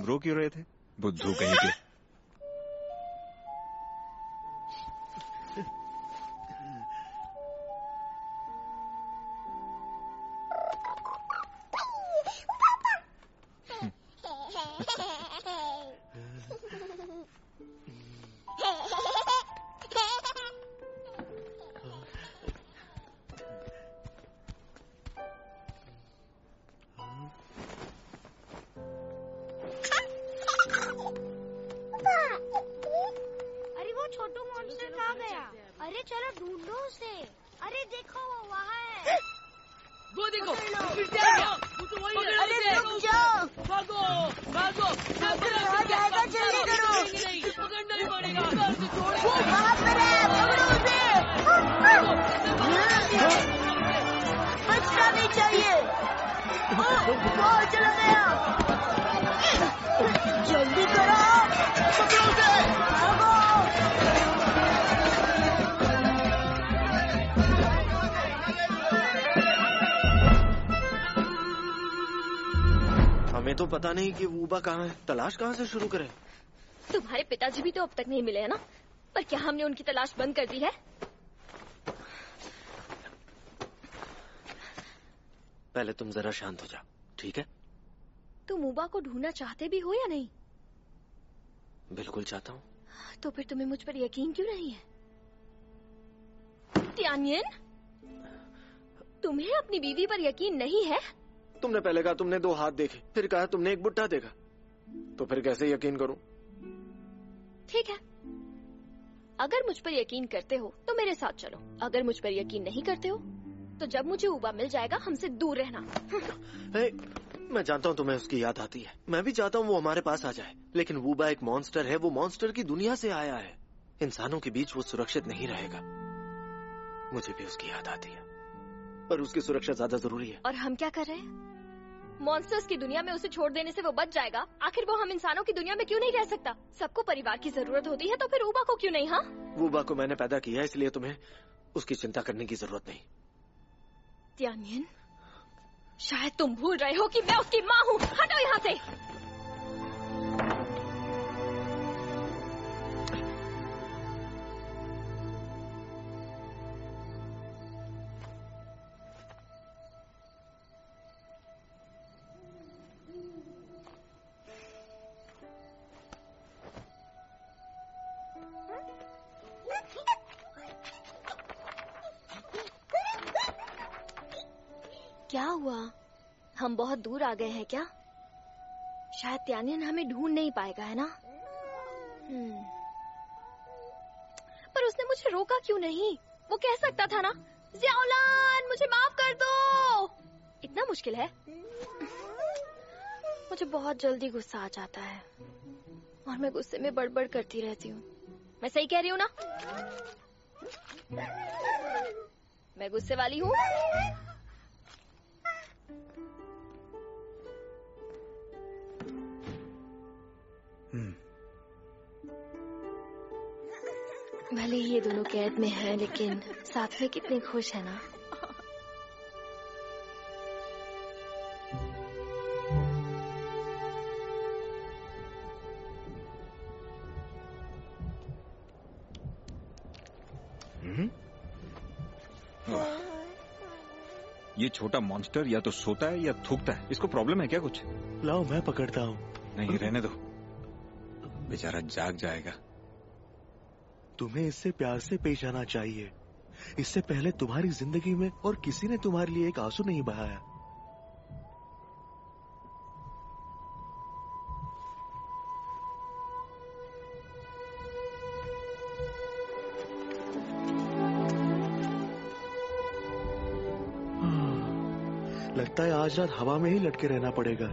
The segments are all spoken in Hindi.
रो क्यों रहे थे? बुद्धू कहीं के। हमें तो पता नहीं कि वूबा कहाँ है। तलाश कहाँ से शुरू करें? तुम्हारे पिताजी भी तो अब तक नहीं मिले हैं ना? पर क्या हमने उनकी तलाश बंद कर दी है? पहले तुम जरा शांत हो जाओ, ठीक है? तुम वूबा को ढूंढना चाहते भी हो या नहीं? बिल्कुल चाहता हूँ। तो फिर तुम्हें मुझ पर यकीन क्यों नहीं है? तियानियन, तुम्हें अपनी बीवी पर यकीन नहीं है? तुमने पहले कहा तुमने 2 हाथ देखे, फिर कहा तुमने एक बुट्टा देखा, तो फिर कैसे यकीन करूं? ठीक है, अगर मुझ पर यकीन करते हो तो मेरे साथ चलो। अगर मुझ पर यकीन नहीं करते हो तो जब मुझे वूबा मिल जाएगा हमसे दूर रहना। मैं जानता हूँ तुम्हें उसकी याद आती है, मैं भी चाहता हूँ वो हमारे पास आ जाए, लेकिन वूबा एक मॉन्स्टर है, वो मॉन्स्टर की दुनिया से आया है। इंसानों के बीच वो सुरक्षित नहीं रहेगा। मुझे भी उसकी याद आती है, पर उसकी सुरक्षा ज्यादा जरूरी है। और हम क्या कर रहे हैं? मॉन्स्टर्स की दुनिया में उसे छोड़ देने से वो बच जाएगा। आखिर वो हम इंसानों की दुनिया में क्यों नहीं रह सकता? सबको परिवार की जरूरत होती है, तो फिर वूबा को क्यों नहीं? हाँ, वूबा को मैंने पैदा किया, इसलिए तुम्हें उसकी चिंता करने की जरूरत नहीं। तियानियन, शायद तुम भूल रहे हो कि मैं उसकी माँ हूँ। हटो यहाँ से। क्या हुआ? हम बहुत दूर आ गए हैं क्या? शायद तियानियन हमें ढूंढ नहीं पाएगा, है ना? पर उसने मुझे रोका क्यों नहीं? वो कह सकता था ना, ज़ियाओलान मुझे माफ कर दो। इतना मुश्किल है? मुझे बहुत जल्दी गुस्सा आ जाता है और मैं गुस्से में बड़बड़ करती रहती हूँ। मैं सही कह रही हूँ ना? मैं गुस्से वाली हूँ? भले ही ये दोनों कैद में हैं, लेकिन साथ में कितने खुश है ना। ये छोटा मॉन्स्टर या तो सोता है या थूकता है। इसको प्रॉब्लम है क्या कुछ? लाओ मैं पकड़ता हूँ। नहीं, रहने दो, बेचारा जाग जाएगा। तुम्हें इससे प्यार से पेश आना चाहिए। इससे पहले तुम्हारी जिंदगी में और किसी ने तुम्हारे लिए एक आंसू नहीं बहाया। लगता है आज रात हवा में ही लटके रहना पड़ेगा।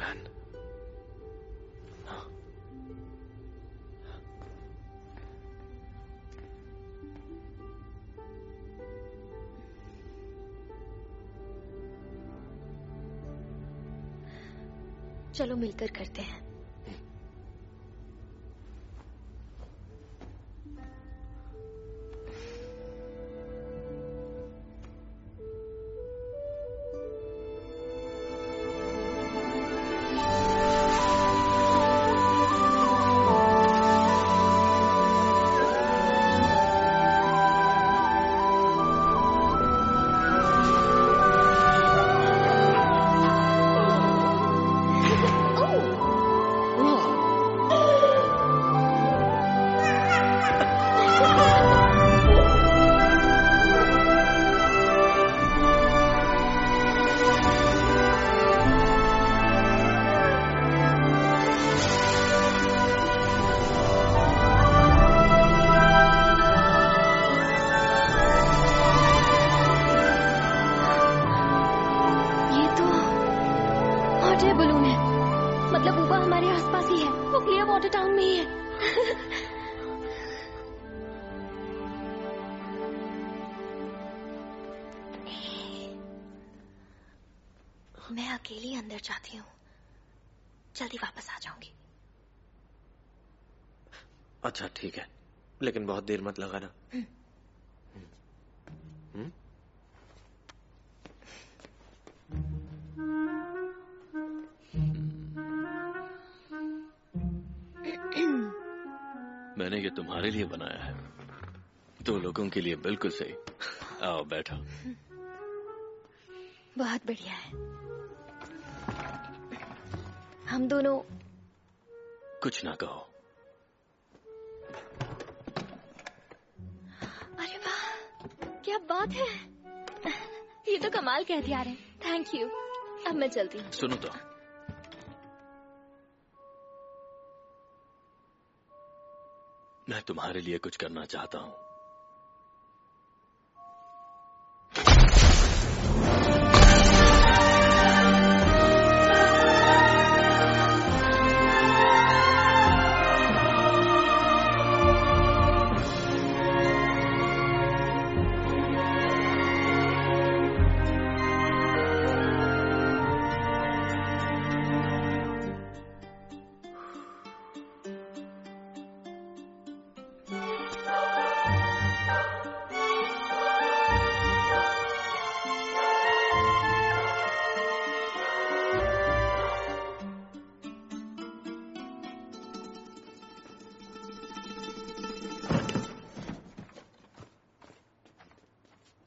भगवान। चलो मिलकर करते हैं। मैं अकेली अंदर जाती हूँ, जल्दी वापस आ जाऊंगी। अच्छा ठीक है, लेकिन बहुत देर मत लगाना। मैंने ये तुम्हारे लिए बनाया है, 2 लोगों के लिए बिल्कुल सही। आओ बैठो। बहुत बढ़िया है। हम दोनों कुछ ना कहो। अरे वाह, क्या बात है। ये तो कमाल कह दिया रहे। Thank you. अब मैं चलती हूँ। सुनो तो, मैं तुम्हारे लिए कुछ करना चाहता हूँ।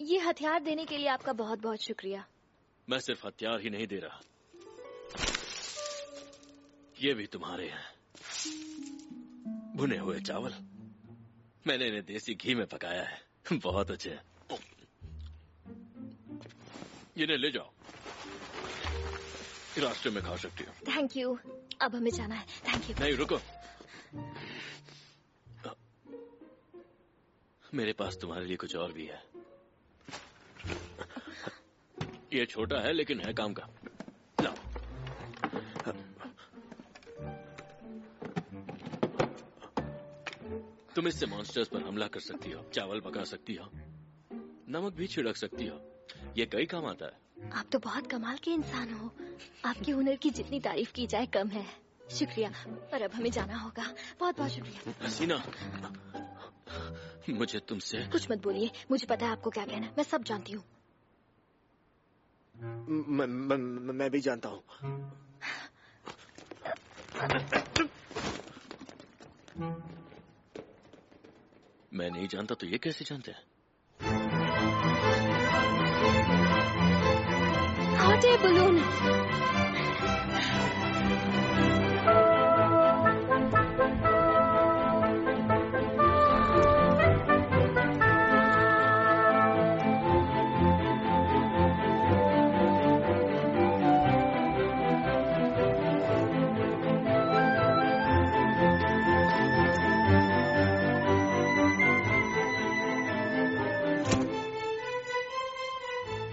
ये हथियार देने के लिए आपका बहुत बहुत शुक्रिया। मैं सिर्फ हथियार ही नहीं दे रहा, ये भी तुम्हारे हैं। भुने हुए चावल, मैंने इन्हें देसी घी में पकाया है, बहुत अच्छे हैं। इन्हें ले जाओ, रास्ते में खा सकती हो। Thank you. अब हमें जाना है। Thank you. नहीं रुको, मेरे पास तुम्हारे लिए कुछ और भी है। ये छोटा है लेकिन है काम का। लाओ। तुम इससे मॉन्स्टर्स पर हमला कर सकती हो, चावल पका सकती हो, नमक भी छिड़क सकती हो। ये कई काम आता है। आप तो बहुत कमाल के इंसान हो। आपके हुनर की जितनी तारीफ की जाए कम है। शुक्रिया, पर अब हमें जाना होगा। बहुत बहुत शुक्रिया। हसीना, मुझे तुमसे कुछ मत बोलिए, मुझे पता है आपको क्या कहना है। मैं सब जानती हूँ। मैं भी जानता हूँ। मैं नहीं जानता तो ये कैसे जानते हैं? Hot air balloon.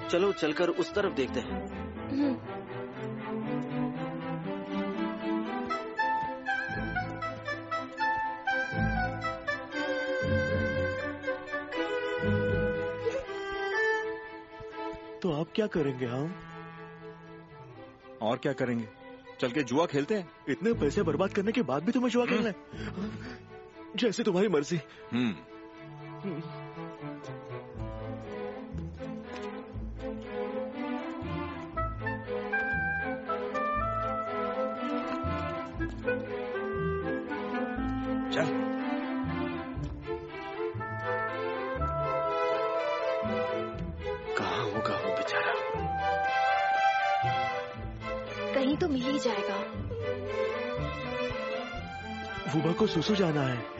चलो चलकर उस तरफ देखते हैं। तो आप क्या करेंगे हम? और क्या करेंगे? चल के जुआ खेलते हैं। इतने पैसे बर्बाद करने के बाद भी तुम्हें जुआ खेलना है? जैसे तुम्हारी मर्जी। चल। कहाँ होगा वो बेचारा? कहीं तो मिल ही जाएगा। वुबा को सुसु जाना है।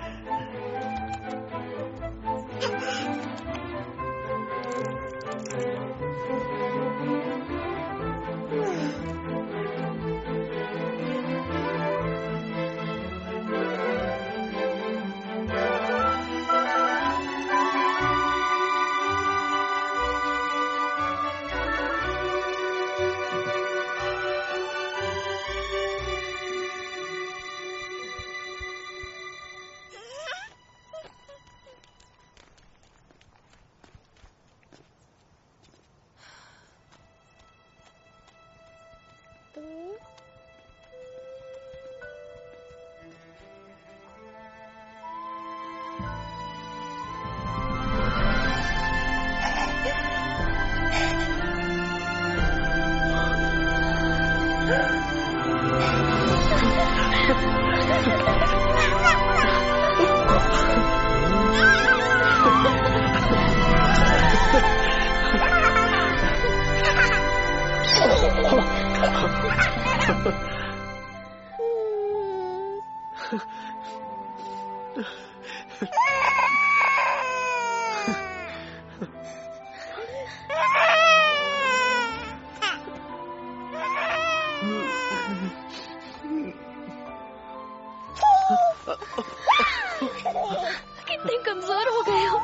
कितने कमजोर हो गए हो।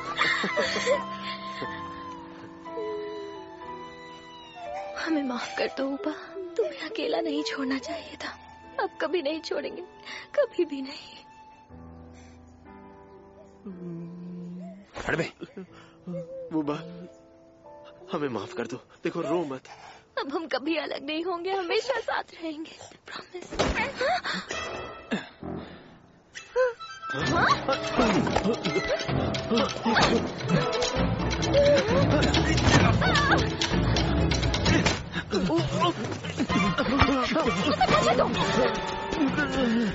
हमें माफ कर दो ऊपा, तुम्हें अकेला नहीं छोड़ना चाहिए था। अब कभी नहीं छोड़ेंगे, कभी भी नहीं। हड़बे। वुबा, हमें माफ कर दो। देखो, रो मत। अब हम कभी अलग नहीं होंगे, हमेशा साथ रहेंगे। प्रॉमिस।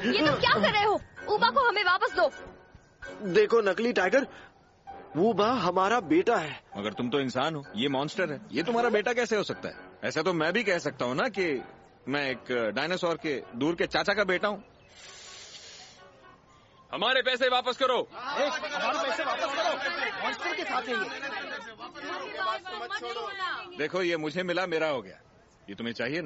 ये तुम क्या कर रहे हो? ऊबा को हमें वापस दो। देखो नकली टाइगर, वुबा हमारा बेटा है। मगर तुम तो इंसान हो, ये मॉन्स्टर है। ये तुम्हारा बेटा कैसे हो सकता है? ऐसा तो मैं भी कह सकता हूँ ना कि मैं एक डायनासोर के दूर के चाचा का बेटा हूँ। हमारे पैसे वापस करो। हमारे पैसे वापस करो। मॉन्स्टर के साथ है ये। देखो, ये मुझे मिला, मेरा हो गया। ये तुम्हें चाहिए?